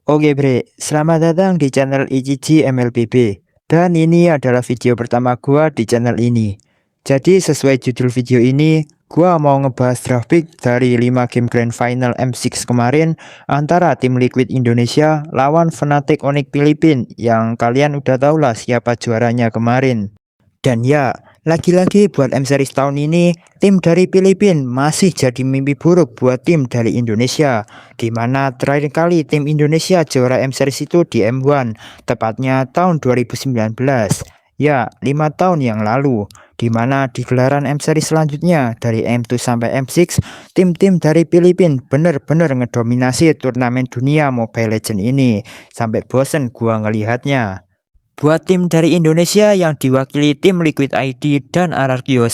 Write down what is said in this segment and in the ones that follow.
Oke bre, selamat datang di channel ICG MLBB. Dan ini adalah video pertama gua di channel ini. Jadi sesuai judul video ini, gua mau ngebahas draft pick dari 5 game Grand Final M6 kemarin antara tim Liquid Indonesia lawan Fnatic Onyx Filipina yang kalian udah tau lah siapa juaranya kemarin. Dan ya, lagi-lagi buat M-Series tahun ini, tim dari Filipina masih jadi mimpi buruk buat tim dari Indonesia. Dimana terakhir kali tim Indonesia juara M-Series itu di M1, tepatnya tahun 2019. Ya, 5 tahun yang lalu. Dimana di gelaran M-Series selanjutnya, dari M2 sampai M6, tim-tim dari Filipina bener-bener ngedominasi turnamen dunia Mobile Legends ini. Sampai bosen gua ngelihatnya. Buat tim dari Indonesia yang diwakili tim Liquid ID dan RRQ,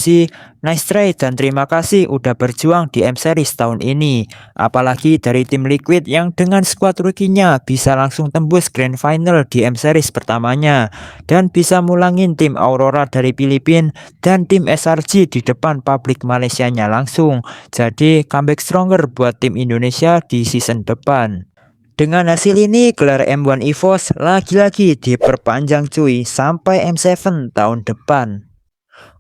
nice try dan terima kasih udah berjuang di M-Series tahun ini. Apalagi dari tim Liquid yang dengan squad rookie-nya bisa langsung tembus Grand Final di M-Series pertamanya. Dan bisa mulangin tim Aurora dari Filipina dan tim SRG di depan publik Malaysianya langsung. Jadi comeback stronger buat tim Indonesia di season depan. Dengan hasil ini, gelar M1 EVOS lagi-lagi diperpanjang cuy sampai M7 tahun depan.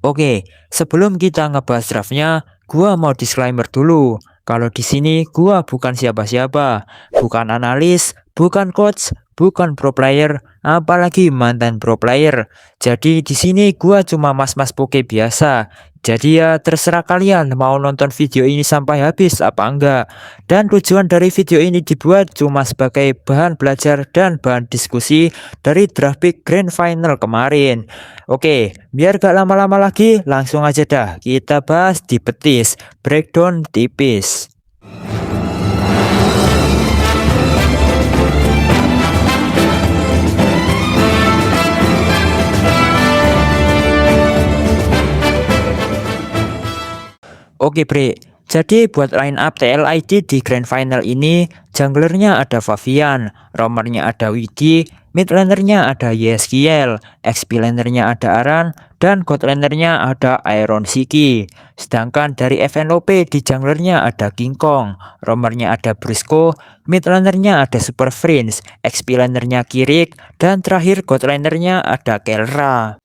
Oke, sebelum kita ngebahas draftnya, gua mau disclaimer dulu. Kalau di sini gua bukan siapa-siapa, bukan analis, bukan coach, bukan pro player, apalagi mantan pro player. Jadi di sini gua cuma mas-mas poke biasa. Jadi ya terserah kalian mau nonton video ini sampai habis apa enggak. Dan tujuan dari video ini dibuat cuma sebagai bahan belajar dan bahan diskusi dari draft pick Grand Final kemarin. Oke, biar gak lama-lama lagi, langsung aja dah kita bahas di petis, breakdown tipis. Oke bre, jadi buat line up TLID di Grand Final ini, junglernya ada Favian, roamernya ada Widi, mid lanernya ada YSKL, XP lanernya ada Aran, dan god lanernya ada Iron Siki. Sedangkan dari FNOP di junglernya ada King Kong, roamernya ada Brisco, mid lanernya ada Super Friends, XP lanernya Kirik, dan terakhir god lanernya ada Kelra.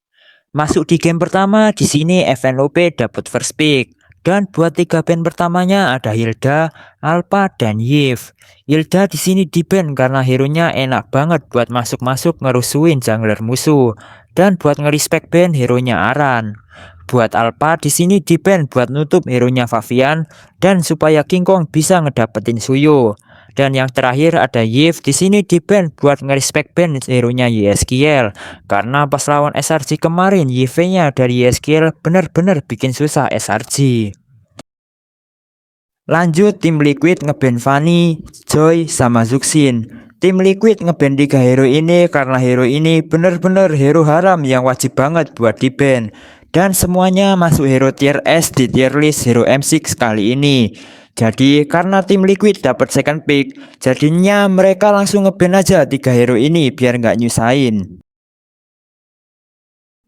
Masuk di game pertama, di sini FNOP dapat first pick. Dan buat 3 ban pertamanya ada Hilda, Alpha, dan Yves. Hilda di sini di ban karena hero-nya enak banget buat masuk-masuk ngerusuin jungler musuh. Dan buat nge-respect ban hero-nya Aran. Buat Alpha di sini di ban buat nutup hero-nya Favian dan supaya King Kong bisa ngedapetin Suyo. Dan yang terakhir ada Yves di sini di ban buat nge-respect ban hero-nya YSKL. Karena pas lawan SRG kemarin Yves-nya dari YSKL bener-bener bikin susah SRG. Lanjut tim Liquid ngeban Fanny, Joy, sama Zuxin. Tim Liquid ngeban 3 hero ini karena hero ini bener-bener hero haram yang wajib banget buat di ban. Dan semuanya masuk hero tier S di tier list hero M6 kali ini. Jadi karena tim Liquid dapat second pick, jadinya mereka langsung ngeban aja 3 hero ini biar nggak nyusahin.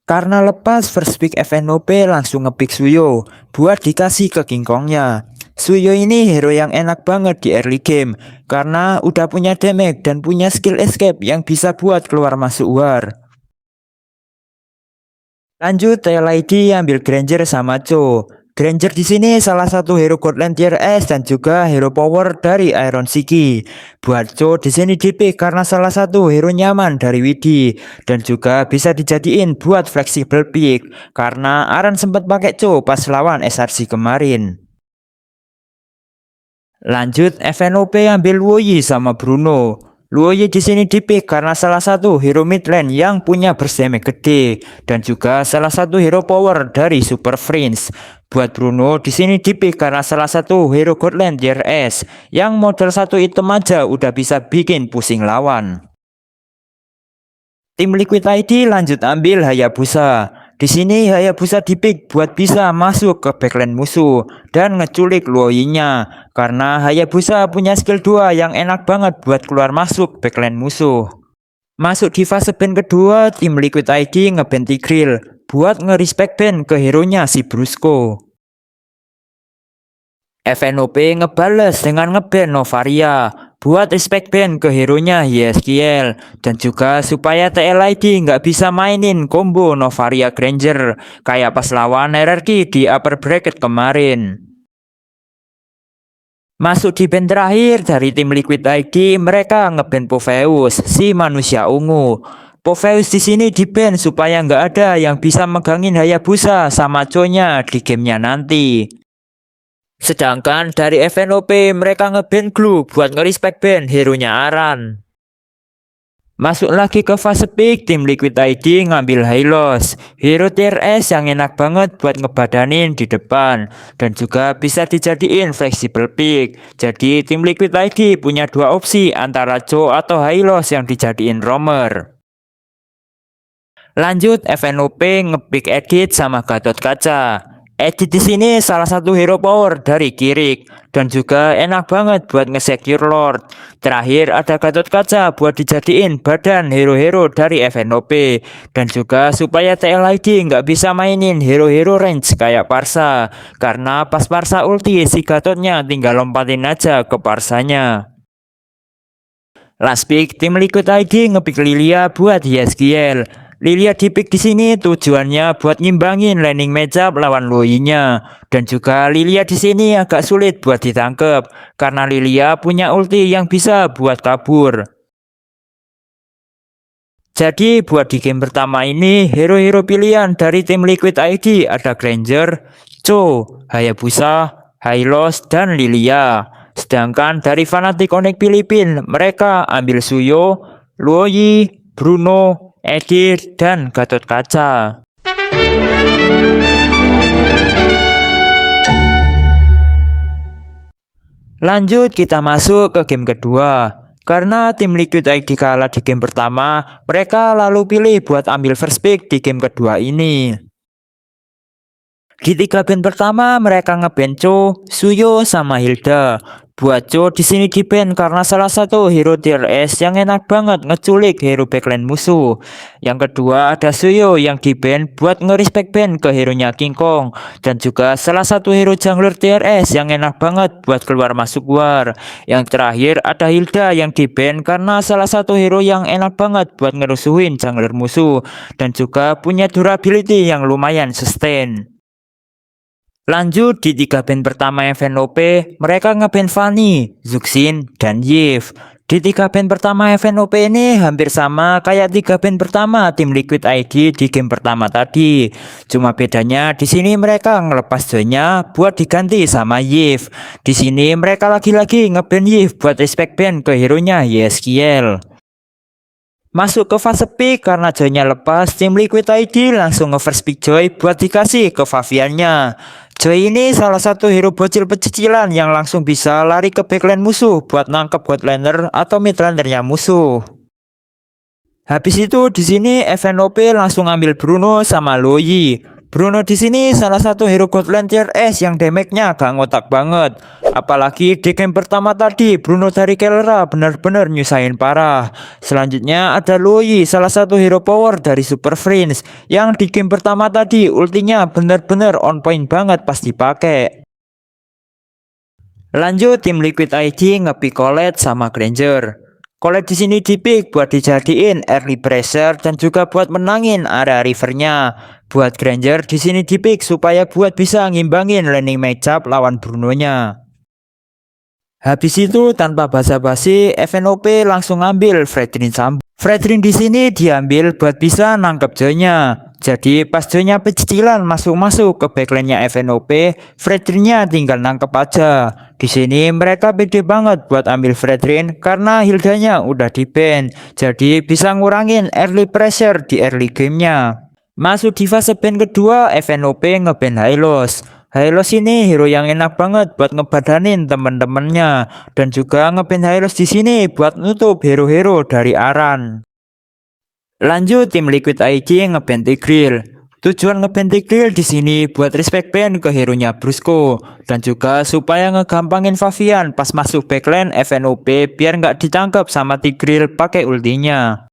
Karena lepas first pick FNOP langsung ngepick Suyo buat dikasih ke King Kongnya. Suyo ini hero yang enak banget di early game karena udah punya damage dan punya skill escape yang bisa buat keluar masuk war. Lanjut TLID ambil Granger sama Cho. Granger di sini salah satu hero Godland tier S dan juga hero power dari Iron Siki. Buat Cho di sini dipick karena salah satu hero nyaman dari Widi dan juga bisa dijadiin buat flexible pick karena Aran sempat pakai Cho pas lawan SRC kemarin. Lanjut FNOP ambil Luoyi sama Bruno. Luoyi di sini dipick karena salah satu hero mid lane yang punya burst damage gede dan juga salah satu hero power dari Super Friends. Buat Bruno di sini dipick karena salah satu hero god lane tier S yang modal satu item aja udah bisa bikin pusing lawan. Tim Liquid ID lanjut ambil Hayabusa. Di sini Hayabusa dipick buat bisa masuk ke backline musuh dan ngeculik Luoyi-nya karena Hayabusa punya skill 2 yang enak banget buat keluar masuk backline musuh. Masuk di fase ban kedua, tim Liquid ID ngeban Tigreal buat nge-respect ban ke hero-nya si Brusco. FNOP ngebales dengan ngeban Novaria buat respect band ke hero-nya Yeskiel, dan juga supaya TLID nggak bisa mainin combo Novaria Granger kayak pas lawan Hierarchy di upper bracket kemarin. Masuk di band terakhir dari tim Liquid ID, mereka ngeband Popheus, si manusia ungu. Popheus di sini di band supaya nggak ada yang bisa megangin Hayabusa sama Cho-nya di gamenya nanti. Sedangkan dari FNOP mereka ngeband Glue buat nge-respect band hero-nya Aran. Masuk lagi ke fase peak, tim Liquid ID ngambil Hylos, hero tier S yang enak banget buat ngebadanin di depan, dan juga bisa dijadiin flexible pick. Jadi tim Liquid ID punya dua opsi antara Cho atau Hylos yang dijadiin roamer. Lanjut FNOP ngepick Edit sama Gatot Kaca. Edit di sini salah satu hero power dari Kirik dan juga enak banget buat nge-secure Lord. Terakhir ada Gatot Kaca buat dijadiin badan hero-hero dari FNOP dan juga supaya TLID nggak bisa mainin hero-hero range kayak Parsa, karena pas Parsa ulti si Gatotnya tinggal lompatin aja ke Parsanya. Last pick tim Liquid ID ngepick Lilia buat Yeskiel. Lilia dipick di sini tujuannya buat ngimbangin landing matchup lawan Loi-nya, dan juga Lilia di sini agak sulit buat ditangkap karena Lilia punya ulti yang bisa buat kabur. Jadi buat di game pertama ini hero-hero pilihan dari tim Liquid ID ada Granger, Cho, Hayabusa, Hylos, dan Lilia. Sedangkan dari Fnatic Connect Filipin mereka ambil Suyo, Loi, Bruno, Edit, dan Gatot Kaca. Lanjut kita masuk ke game kedua. Karena tim Liquid ID kalah di game pertama, mereka lalu pilih buat ambil first pick di game kedua ini. Di 3 band pertama mereka ngeband Cho, Suyo, sama Hilda. Buat Cho di sini di band karena salah satu hero tier S yang enak banget ngeculik hero backline musuh. Yang kedua ada Suyo yang di band buat nge-respect band ke hero-nya King Kong, dan juga salah satu hero jungler tier S yang enak banget buat keluar masuk war. Yang terakhir ada Hilda yang di band karena salah satu hero yang enak banget buat ngerusuhin jungler musuh dan juga punya durability yang lumayan sustain. Lanjut di 3 band pertama FNOP, mereka ngeband Fanny, Zuxin, dan Yves. Di 3 band pertama FNOP ini hampir sama kayak 3 band pertama tim Liquid ID di game pertama tadi. Cuma bedanya di sini mereka ngelepas joinnya buat diganti sama Yves. Di sini mereka lagi-lagi ngeband Yves buat respect band ke hero-nya Yeskiel. Masuk ke fase pick karena Joy-nya lepas, tim Liquid ID langsung nge-first pick Joy buat dikasih ke Faviannya. Joy ini salah satu hero bocil pecicilan yang langsung bisa lari ke backline musuh buat nangkep bot laner atau mid lanernya musuh. Habis itu di sini FNOP langsung ambil Bruno sama Loi. Bruno di sini salah satu hero god lane tier S yang damage-nya gak ngotak banget. Apalagi di game pertama tadi Bruno dari Kelra benar-benar nyusahin parah. Selanjutnya ada Loi, salah satu hero power dari Super Friends yang di game pertama tadi ultinya benar-benar on point banget pas dipakai. Lanjut tim Liquid ID ngepick Colette sama Granger. Colette di sini dipick buat dijadiin early pressure dan juga buat menangin area rivernya. Buat Granger di sini dipick supaya buat bisa ngimbangin landing matchup lawan Bruno-nya. Habis itu tanpa basa-basi FNOP langsung ngambil Fredrin Sambo. Fredrin di sini diambil buat bisa nangkep Joy-nya. Jadi pas Joy-nya pecicilan masuk-masuk ke backline-nya FNOP, Fredrin-nya tinggal nangkep aja. Di sini mereka pede banget buat ambil Fredrin karena Hilda-nya udah di ban. Jadi bisa ngurangin early pressure di early game-nya. Masuk di fase ban kedua, FNOP ngeban Hylos. Hylos ini hero yang enak banget buat ngebadanin temen-temennya, dan juga ngeban Hylos di sini buat nutup hero-hero dari Aran. Lanjut tim Liquid ID ngeban Tigreal. Tujuan ngeban Tigreal di sini buat respect ban ke hero-nya Brusco, dan juga supaya ngegampangin Favian pas masuk backline FNOP biar nggak ditangkap sama Tigreal pakai ultinya.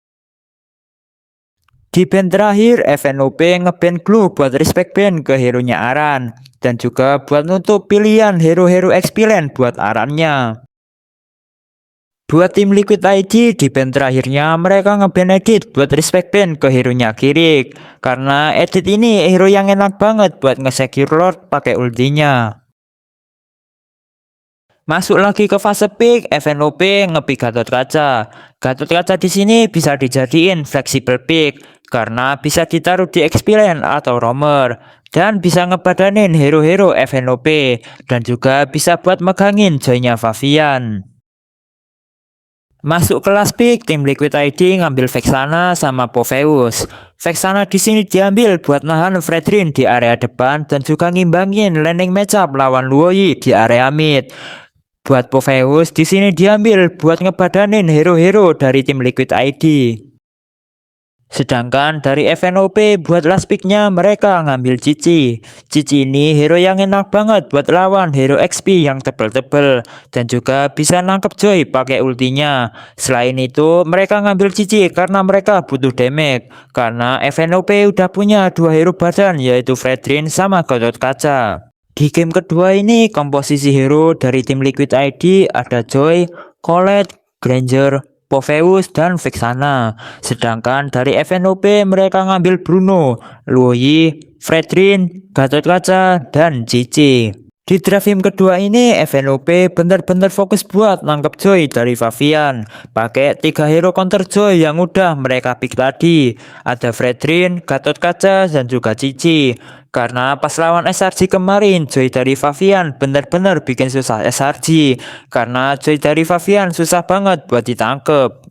Di band terakhir, FNOP ngeban Glue buat respect ban ke hero-nya Aran, dan juga buat nutup pilihan hero-hero XP lane buat Arannya. Buat tim Liquid ID di band terakhirnya mereka ngeband edit buat respect band ke hero-nya Kirik. Karena edit ini hero yang enak banget buat nge-secure Lord pakai ultinya. Masuk lagi ke fase pick, FNOP nge-pick Gatot Kaca. Gatot Kaca di sini bisa dijadiin flexible pick karena bisa ditaruh di XP lane atau roamer dan bisa ngebadanin hero-hero FNOP dan juga bisa buat megangin joy-nya Favian. Masuk kelas pick, tim Liquid ID ngambil Vexana sama Popheus. Vexana di sini diambil buat nahan Fredrin di area depan dan juga ngimbangin landing matchup lawan Luoyi di area mid. Buat Popheus di sini diambil buat ngebadanin hero-hero dari tim Liquid ID. Sedangkan dari FNOP buat last picknya mereka ngambil Cici. Cici ini hero yang enak banget buat lawan hero XP yang tebel-tebel dan juga bisa nangkep Joy pakai ultinya. Selain itu mereka ngambil Cici karena mereka butuh damage. Karena FNOP udah punya dua hero badan yaitu Fredrin sama Gatot Kaca. Di game kedua ini komposisi hero dari tim Liquid ID ada Joy, Colette, Granger, Popheus dan Vexana. Sedangkan dari FNOP mereka ngambil Bruno, Luoyi, Fredrin, Gatot Kaca, dan Cici. Di draft game kedua ini FNOP benar-benar fokus buat nangkep Joy dari Favian. Pakai 3 hero counter Joy yang udah mereka pick tadi. Ada Fredrin, Gatot Kaca, dan juga Cici. Karena pas lawan SRG kemarin Joy dari Favian benar-benar bikin susah SRG. Karena Joy dari Favian susah banget buat ditangkep.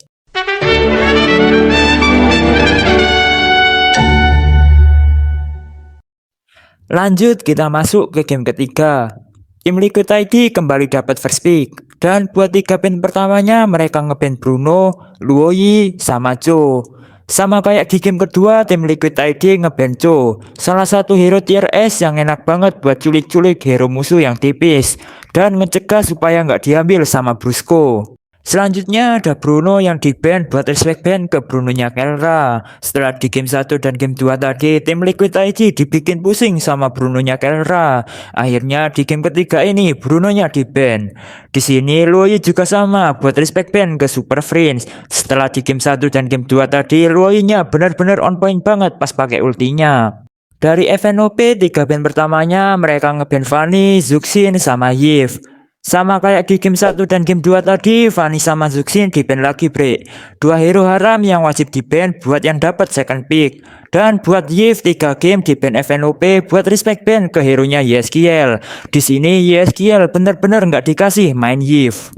Lanjut kita masuk ke game ketiga. Tim Liquid ID kembali dapat first pick. Dan buat 3 band pertamanya mereka ngeband Bruno, Luoyi, sama Cho. Sama kayak di game kedua tim Liquid ID ngeband Cho. Salah satu hero tier S yang enak banget buat culik-culik hero musuh yang tipis. Dan ngecegah supaya nggak diambil sama Brusco. Selanjutnya ada Bruno yang di-ban buat respect ban ke Brunonya Kelra. Setelah di game 1 dan game 2 tadi, tim Liquid ID dibikin pusing sama Brunonya Kelra. Akhirnya di game ketiga ini Brunonya di-ban. Di sini Luoyi juga sama buat respect ban ke Super Friends. Setelah di game 1 dan game 2 tadi, Luoyi-nya benar-benar on point banget pas pakai ultinya. Dari FNOP 3 band pertamanya mereka ngeban Fanny, Zuxin, sama Yves. Sama kayak di game 1 dan game 2 tadi, Fanny sama Zuxin di-ban lagi bre. Dua hero haram yang wajib di-ban buat yang dapat second pick. Dan buat Yves 3 game di-ban FNOP buat respect ban ke hero-nya YSKL. Di sini YSKL bener-bener nggak dikasih main Yves.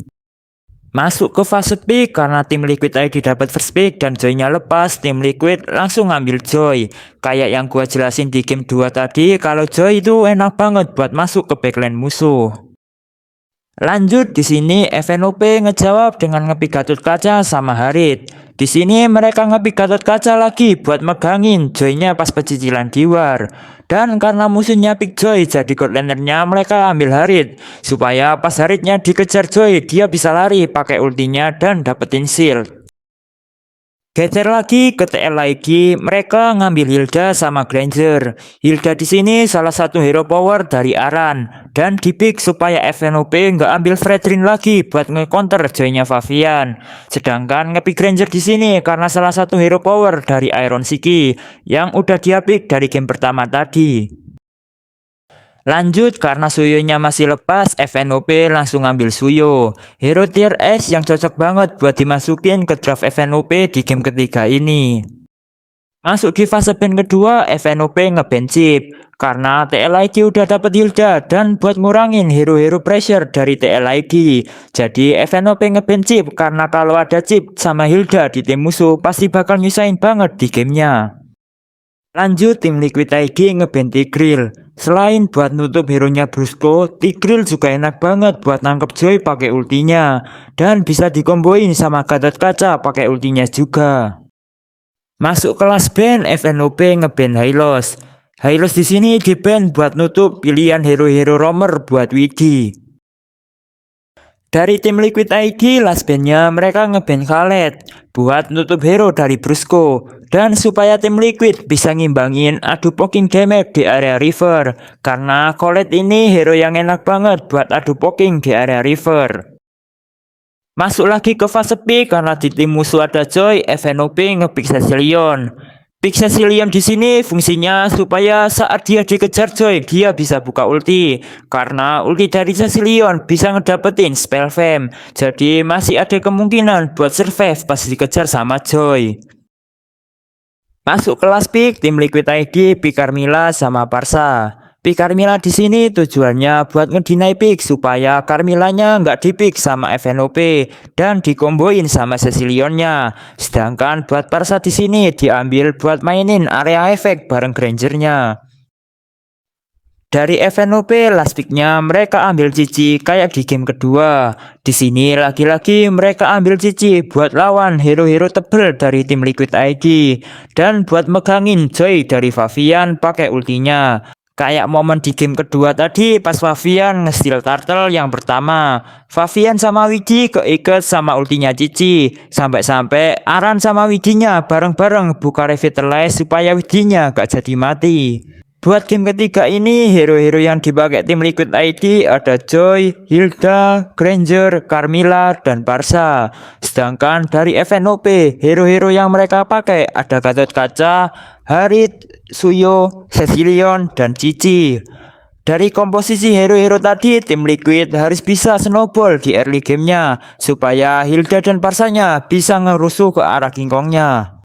Masuk ke fase pick karena tim Liquid ID dapat first pick dan Joy-nya lepas, tim Liquid langsung ngambil Joy. Kayak yang gua jelasin di game 2 tadi, kalau Joy itu enak banget buat masuk ke backline musuh. Lanjut di sini FNOP ngejawab dengan ngepick Gatot Kaca sama Harit. Di sini mereka ngepick Gatot Kaca lagi buat megangin Joy-nya pas pecicilan di war. Dan karena musuhnya pick Joy jadi god lanernya mereka ambil Harit. Supaya pas Haritnya dikejar Joy dia bisa lari pakai ultinya dan dapetin shield. Geser lagi ke TL lagi, mereka ngambil Hilda sama Granger. Hilda di sini salah satu hero power dari Aran dan dipick supaya FNOP nggak ambil Fredrin lagi buat nge-counter Joy-nya Favian. Sedangkan ngepick Granger di sini karena salah satu hero power dari Iron Siki yang udah dia pick dari game pertama tadi. Lanjut karena Suyo-nya masih lepas, FNOP langsung ngambil Suyo. Hero tier S yang cocok banget buat dimasukin ke draft FNOP di game ketiga ini. Masuk di fase ban kedua, FNOP ngeban Chip. Karena TLID udah dapet Hilda dan buat ngurangin hero-hero pressure dari TLID. Jadi FNOP ngeban Chip karena kalau ada Chip sama Hilda di tim musuh pasti bakal nyusahin banget di gamenya. Lanjut tim Liquid ID ngeban Tigreal. Selain buat nutup hero-nya Brusco, Tigreal juga enak banget buat nangkep Joy pakai ultinya dan bisa dikomboin sama Gatot Kaca pakai ultinya juga. Masuk kelas ban, FNOP ngeban Hylos. Hylos di sini di-ban buat nutup pilihan hero-hero roamer buat Widi. Dari tim Liquid ID, last ban-nya mereka ngeban Khaled buat nutup hero dari Brusco. Dan supaya tim Liquid bisa ngimbangin adu poking damage di area river. Karena Khaled ini hero yang enak banget buat adu poking di area river. Masuk lagi ke fase pick karena di tim musuh ada Joy, FNOP ngepick Cecilion. Pick Cecilion di sini fungsinya supaya saat dia dikejar Joy, dia bisa buka ulti. Karena ulti dari Cecilion bisa ngedapetin spell fam. Jadi masih ada kemungkinan buat survive pas dikejar sama Joy. Masuk kelas pick tim Liquid ID, pick Carmilla sama Parsa. Pick Carmilla di sini tujuannya buat ngedinai pick supaya Carmillanya nggak dipick sama FNOP dan dikomboin sama Cecilionnya. Sedangkan buat Parsa di sini diambil buat mainin area efek bareng Grangernya. Dari FNOP last picknya mereka ambil Cici kayak di game kedua. Di sini lagi-lagi mereka ambil Cici buat lawan hero-hero tebel dari tim Liquid ID dan buat megangin Joy dari Favian pakai ultinya. Kayak momen di game kedua tadi pas Favian nge-steal turtle yang pertama. Favian sama Widi keiket sama ultinya Cici. Sampai-sampai Aran sama Widinya bareng-bareng buka revitalize supaya Widinya gak jadi mati. Buat game ketiga ini, hero-hero yang dipakai tim Liquid ID ada Joy, Hilda, Granger, Carmilla, dan Parsa. Sedangkan dari FNOP, hero-hero yang mereka pakai ada Gatot Kaca, Harit, Suyo, Cecilion, dan Cici. Dari komposisi hero-hero tadi, tim Liquid harus bisa snowball di early gamenya supaya Hilda dan Parsanya bisa ngerusuh ke arah King Kongnya.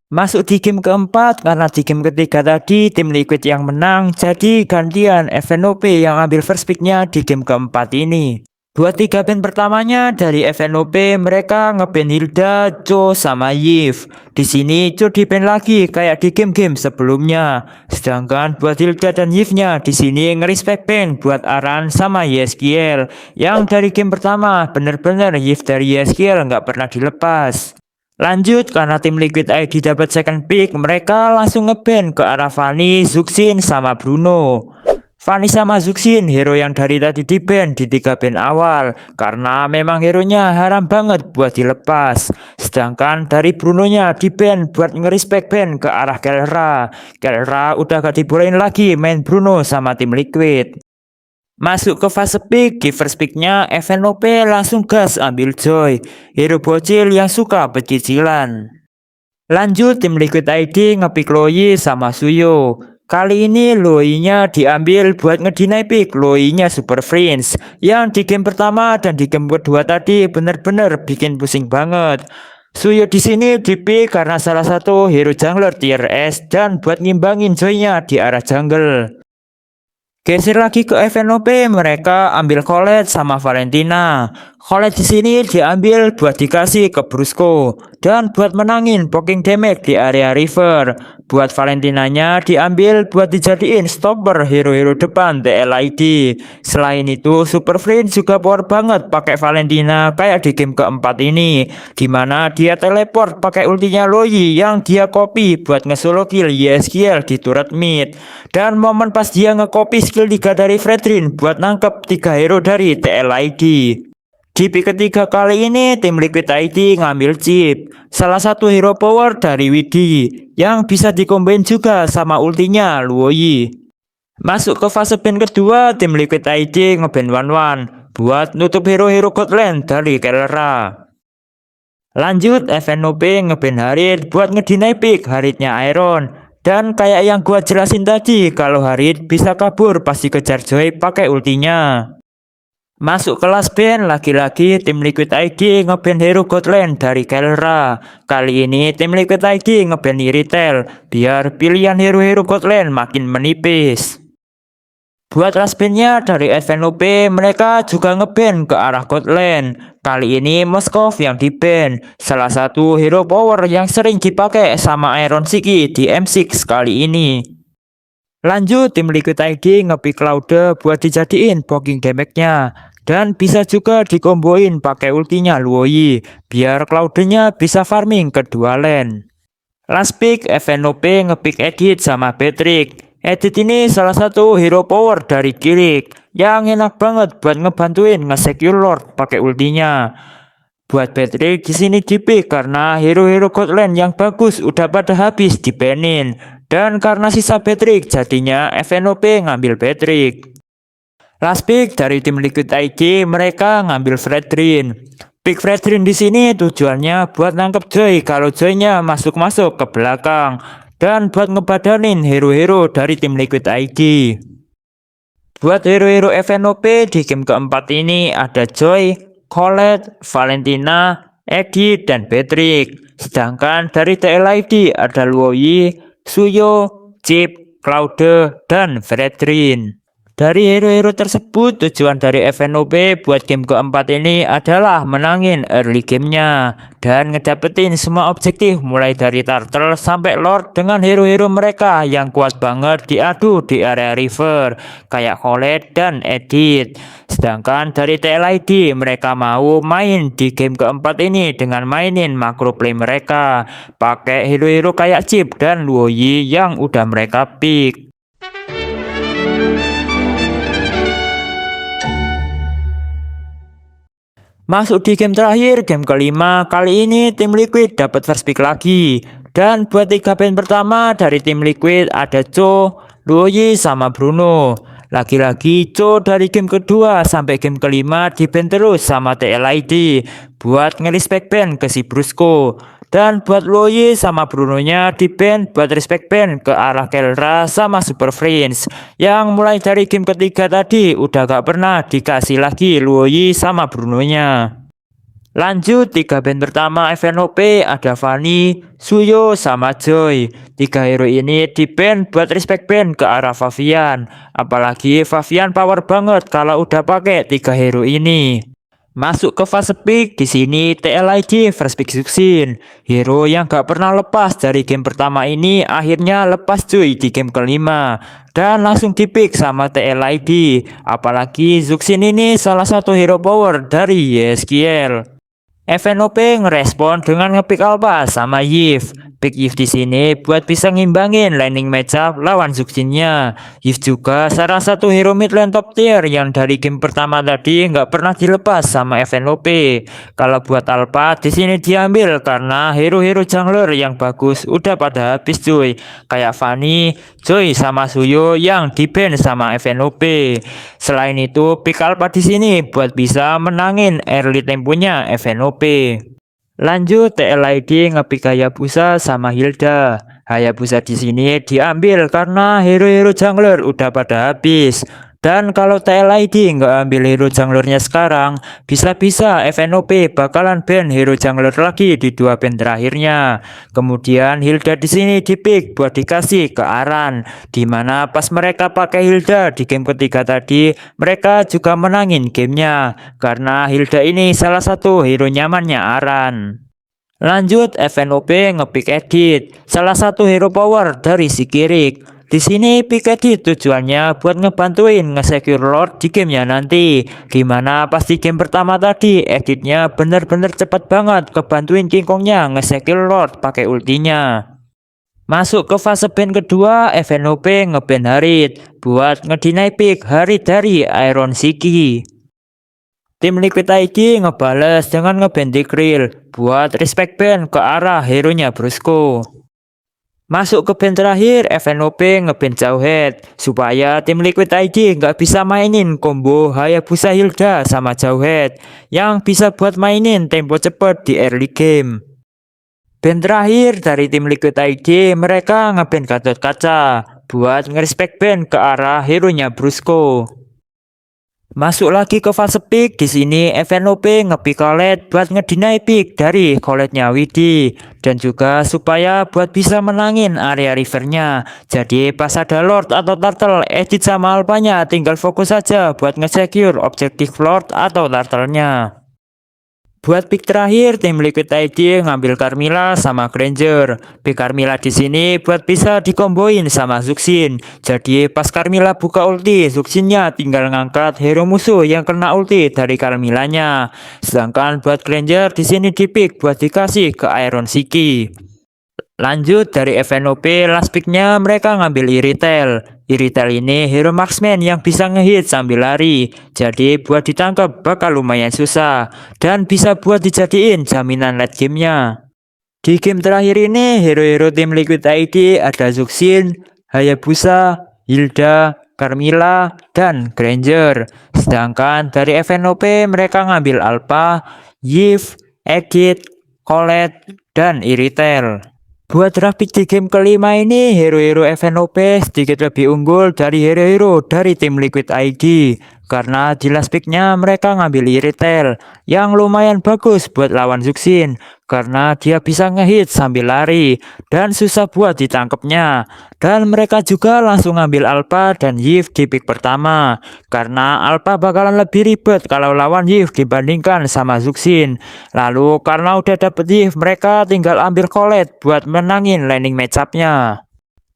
Masuk di game keempat karena di game ketiga tadi tim Liquid yang menang, jadi gantian FNOP yang ambil first picknya di game keempat ini. Buat 3 ban pertamanya dari FNOP mereka ngeban Hilda, Cho, sama Yves. Di sini Cho di-ban lagi kayak di game-game sebelumnya. Sedangkan buat Hilda dan Yves-nya di sini ngerespect ban buat Aran sama Yeskiel. Yang dari game pertama bener-bener Yves dari Yeskiel nggak pernah dilepas. Lanjut karena tim Liquid ID dapat second pick, mereka langsung ngeban ke arah Fanny, Zuxin, sama Bruno. Fanny sama Zuxin hero yang dari tadi di-ban di 3 ban awal karena memang hero-nya haram banget buat dilepas. Sedangkan dari Bruno-nya di-ban buat ngerespect ban ke arah Kelra. Kelra udah gak dibolehin lagi main Bruno sama tim Liquid. Masuk ke fase pick, di first picknya FNOP langsung gas ambil Joy, hero bocil yang suka pecicilan. Lanjut tim Liquid ID ngepick Loi sama Suyo. Kali ini Loi-nya diambil buat ngedinai pick Loi-nya Super Friends yang di game pertama dan di game kedua tadi bener-bener bikin pusing banget. Suyo di sini dipick karena salah satu hero jungler tier S dan buat ngimbangin Joy-nya di arah jungle. Geser lagi ke FNOP, mereka ambil Colette sama Valentina. Colette di sini diambil buat dikasih ke Brusco dan buat menangin poking damage di area river. Buat Valentinanya diambil buat dijadiin stopper hero-hero depan TLID. Selain itu, Super Friend juga power banget pakai Valentina kayak di game keempat ini, dimana dia teleport pakai ultinya Loi yang dia copy buat nge-solo kill Yeskiel di turret mid. Dan momen pas dia nge-copy skill 3 dari Fredrin buat nangkep 3 hero dari TLID. Di pick ketiga kali ini tim Liquid ID ngambil chip, salah satu hero power dari Widi yang bisa dikombain juga sama ultinya Luoyi. Masuk ke fase ban kedua, tim Liquid ID ngeban Wanwan buat nutup hero-hero Godland dari Kelra. Lanjut FNOP ngeban Harit buat ngedinai pick Haritnya Iron. Dan kayak yang gua jelasin tadi, kalau Harit bisa kabur pas dikejar Joy pakai ultinya. Masuk kelas ban, lagi-lagi tim Liquid ID ngeban hero Godland dari Kelra. Kali ini tim Liquid ID ngeban Iritel biar pilihan hero-hero Godland makin menipis. Buat last ban-nya dari FNOP, mereka juga ngeban ke arah Godland. Kali ini Moskov yang di-ban, salah satu hero power yang sering dipakai sama Iron Siki di M6 kali ini. Lanjut tim Liquid ID ngepick Claude buat dijadiin poking damage-nya. Dan bisa juga dikomboin pakai ultinya Luoyi biar Claude-nya bisa farming kedua lane. Last pick FNOP ngepick Edit sama Patrick. Edit ini salah satu hero power dari Kirik yang enak banget buat ngebantuin nge-secure Lord pakai ultinya. Buat Patrick di sini dipick karena hero-hero Godland yang bagus udah pada habis dibanin Dan karena sisa Patrick, jadinya FNOP ngambil Patrick. Last pick dari tim Liquid IG, mereka ngambil Fredrin. Pick Fredrin di sini tujuannya buat nangkep Joy kalau Joy-nya masuk-masuk ke belakang dan buat ngebadanin hero-hero dari tim Liquid IG. Buat hero-hero FNOP di game keempat ini ada Joy, Colette, Valentina, Eddie, dan Patrick. Sedangkan dari TLID ada Luoyi, Suyo, Chip, Claude, dan Fredrin. Dari hero-hero tersebut, tujuan dari FNOP buat game keempat ini adalah menangin early gamenya dan ngedapetin semua objektif mulai dari turtle sampai lord dengan hero-hero mereka yang kuat banget diadu di area river kayak Colette dan Edith. Sedangkan dari TLID mereka mau main di game keempat ini dengan mainin macro play mereka pakai hero-hero kayak Chip dan Luoyi yang udah mereka pick. Masuk di game terakhir, game kelima. Kali ini tim Liquid dapat first pick lagi. Dan buat 3 band pertama dari tim Liquid ada Cho, Luoyi, sama Bruno. Lagi-lagi Cho dari game kedua sampai game kelima di band terus sama TLID buat nge-respect band ke si Brusco. Dan buat Luoyi sama Bruno-nya di band buat respect band ke arah Kelra sama Super Friends yang mulai dari game ketiga tadi udah gak pernah dikasih lagi Luoyi sama Bruno-nya. Lanjut 3 band pertama FNOP ada Fanny, Suyo, sama Joy. 3 hero ini di band buat respect band ke arah Favian. Apalagi Favian power banget kalau udah pakai 3 hero ini. Masuk ke fase pick, di sini TLID first pick Zuxin. Hero yang gak pernah lepas dari game pertama ini akhirnya lepas cuy di game kelima. Dan langsung dipick sama TLID. Apalagi Zuxin ini salah satu hero power dari YSQL. FNOP ngerespon dengan ngepick Alpha sama Yves. Pick Yves di sini buat bisa ngimbangin landing matchup lawan Zuxinnya. Yves juga salah satu hero mid lane top tier yang dari game pertama tadi nggak pernah dilepas sama FNOP. Kalau buat Alpha di sini diambil karena hero-hero jungler yang bagus udah pada habis cuy. Kayak Fanny, Joy, sama Suyo yang di-ban sama FNOP. Selain itu, pick Alpha di sini buat bisa menangin early temponya FNOP. Lanjut TLID ngepick Hayabusa sama Hilda. Hayabusa di sini diambil karena hero-hero jungler udah pada habis. Dan kalau TLID nggak ambil hero junglernya sekarang, bisa-bisa FNOP bakalan ban hero jungler lagi di 2 band terakhirnya. Kemudian Hilda di sini dipick buat dikasih ke Aran, dimana pas mereka pakai Hilda di game ketiga tadi, mereka juga menangin gamenya karena Hilda ini salah satu hero nyamannya Aran. Lanjut FNOP ngepick Edith, salah satu hero power dari si Kirik. Di sini pick Edith tujuannya buat ngebantuin nge-secure Lord di gamenya nanti. Gimana pas di game pertama tadi Edithnya bener-bener cepat banget kebantuin King Kongnya nge-secure Lord pakai ultinya. Masuk ke fase ban kedua, FNOP ngeban Harit buat ngedeny pick Harit dari Iron Siki. Tim Liquid IG ngebales dengan ngeban Krill buat respect ban ke arah hero-nya Brusco. Masuk ke band terakhir, FNOP ngeban Jauhead supaya tim Liquid IG nggak bisa mainin combo Hayabusa Hilda sama Jauhead yang bisa buat mainin tempo cepet di early game. Band terakhir dari tim Liquid IG, mereka ngeban Gatot Kaca buat ngerespect band ke arah hero-nya Brusco. Masuk lagi ke fase pick, di sini FNOP ngepick Colette buat ngedeny pick dari Colette-nya Widi dan juga supaya buat bisa menangin area rivernya. Jadi pas ada Lord atau Turtle, Edith sama Alpanya tinggal fokus saja buat nge-secure objektif Lord atau Turtle-nya. Buat pick terakhir, tim Liquid IG ngambil Carmilla sama Granger. Pick Carmilla di sini buat bisa dikomboin sama Zuxin. Jadi pas Carmilla buka ulti, Zuxinnya tinggal ngangkat hero musuh yang kena ulti dari Carmillanya. Sedangkan buat Granger di sini dipick buat dikasih ke Iron Siki. Lanjut dari FNOP, last picknya mereka ngambil Iritel. Iritel ini hero marksman yang bisa ngehit sambil lari, jadi buat ditangkap bakal lumayan susah dan bisa buat dijadiin jaminan late gamenya. Di game terakhir ini, hero-hero tim Liquid ID ada Zuxin, Hayabusa, Hilda, Carmilla, dan Granger. Sedangkan dari FNOP mereka ngambil Alpha, Yves, Edith, Colette, dan Iritel. Buat draft pick di game kelima ini, hero-hero FNOP sedikit lebih unggul dari hero-hero dari tim Liquid ID. Karena di last picknya mereka ngambil Iritel, yang lumayan bagus buat lawan Zuxin. Karena dia bisa ngehit sambil lari, dan susah buat ditangkapnya. Dan mereka juga langsung ngambil Alpha dan Yves di pick pertama. Karena Alpha bakalan lebih ribet kalau lawan Yves dibandingkan sama Zuxin. Lalu karena udah dapet Yves, mereka tinggal ambil Colette buat menangin landing match-up-nya.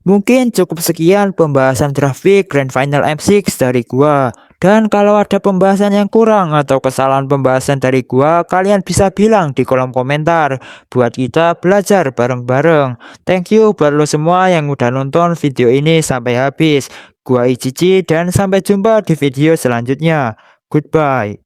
Mungkin cukup sekian pembahasan draft pick Grand Final M6 dari gua. Dan kalau ada pembahasan yang kurang atau kesalahan pembahasan dari gua, kalian bisa bilang di kolom komentar buat kita belajar bareng-bareng. Thank you buat lo semua yang udah nonton video ini sampai habis. Gua Icici dan sampai jumpa di video selanjutnya. Goodbye.